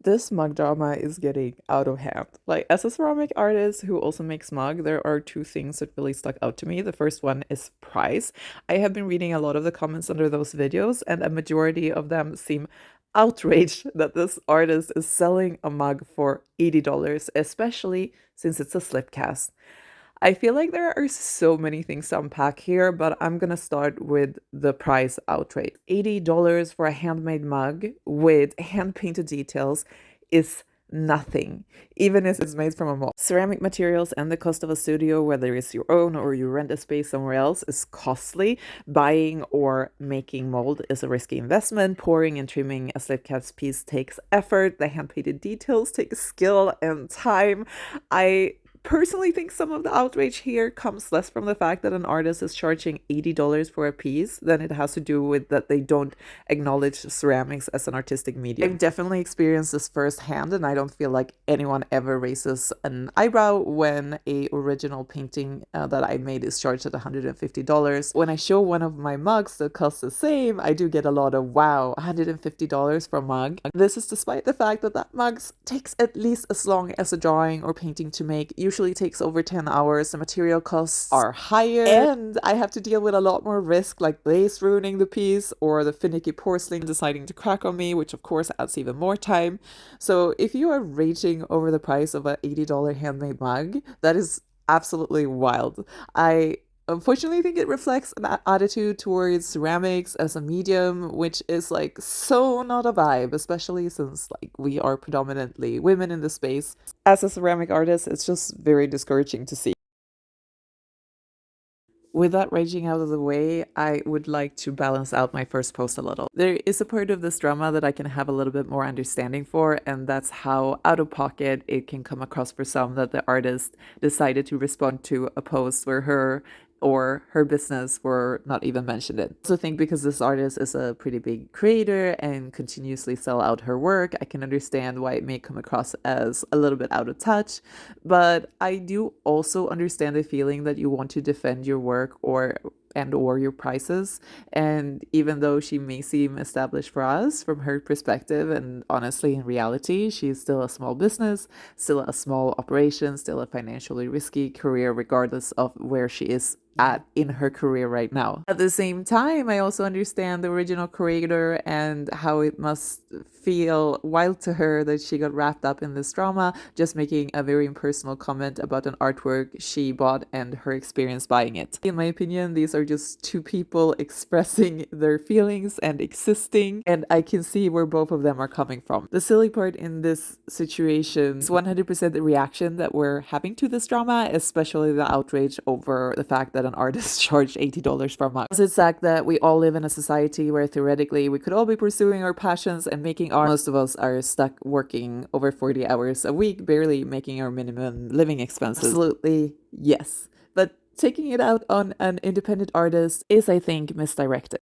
This mug drama is getting out of hand. Like, as a ceramic artist who also makes mug, there are two things that really stuck out to me. The first one is price. I have been reading a lot of the comments under those videos, and a majority of them seem outraged that this artist is selling a mug for $80, especially since it's a slip cast. I feel like there are so many things to unpack here, but I'm gonna start with the price outright. $80 for a handmade mug with hand painted details is nothing, even if it's made from a mold. Ceramic materials and the cost of a studio, whether it's your own or you rent a space somewhere else, is costly. Buying or making mold is a risky investment. Pouring and trimming a slipcast piece takes effort. The hand painted details take skill and time. I personally think some of the outrage here comes less from the fact that an artist is charging $80 for a piece than it has to do with that they don't acknowledge ceramics as an artistic medium. I've definitely experienced this firsthand, and I don't feel like anyone ever raises an eyebrow when a original painting that I made is charged at $150. When I show one of my mugs that costs the same, I do get a lot of wow, $150 for a mug. This is despite the fact that mug takes at least as long as a drawing or painting to make. Usually takes over 10 hours. The material costs are higher, and I have to deal with a lot more risk, like glaze ruining the piece or the finicky porcelain deciding to crack on me, which of course adds even more time. So if you are raging over the price of an $80 handmade mug, that is absolutely wild. I unfortunately think it reflects an attitude towards ceramics as a medium, which is like so not a vibe, especially since like we are predominantly women in the space. As a ceramic artist, it's just very discouraging to see. With that raging out of the way, I would like to balance out my first post a little. There is a part of this drama that I can have a little bit more understanding for, and that's how out of pocket it can come across for some that the artist decided to respond to a post where her or her business were not even mentioned in. I also think because this artist is a pretty big creator and continuously sell out her work, I can understand why it may come across as a little bit out of touch. But I do also understand the feeling that you want to defend your work or your prices. And even though she may seem established for us from her perspective, and honestly in reality she's still a small business, still a small operation, still a financially risky career regardless of where she is at in her career right now. At the same time, I also understand the original creator and how it must feel wild to her that she got wrapped up in this drama, just making a very impersonal comment about an artwork she bought and her experience buying it. In my opinion, these are just two people expressing their feelings and existing, and I can see where both of them are coming from. The silly part in this situation is 100% the reaction that we're having to this drama, especially the outrage over the fact that an artist charged $80 for a mug. It's the fact that we all live in a society where theoretically we could all be pursuing our passions and making art. Most of us are stuck working over 40 hours a week, barely making our minimum living expenses. Absolutely, yes. But taking it out on an independent artist is, I think, misdirected.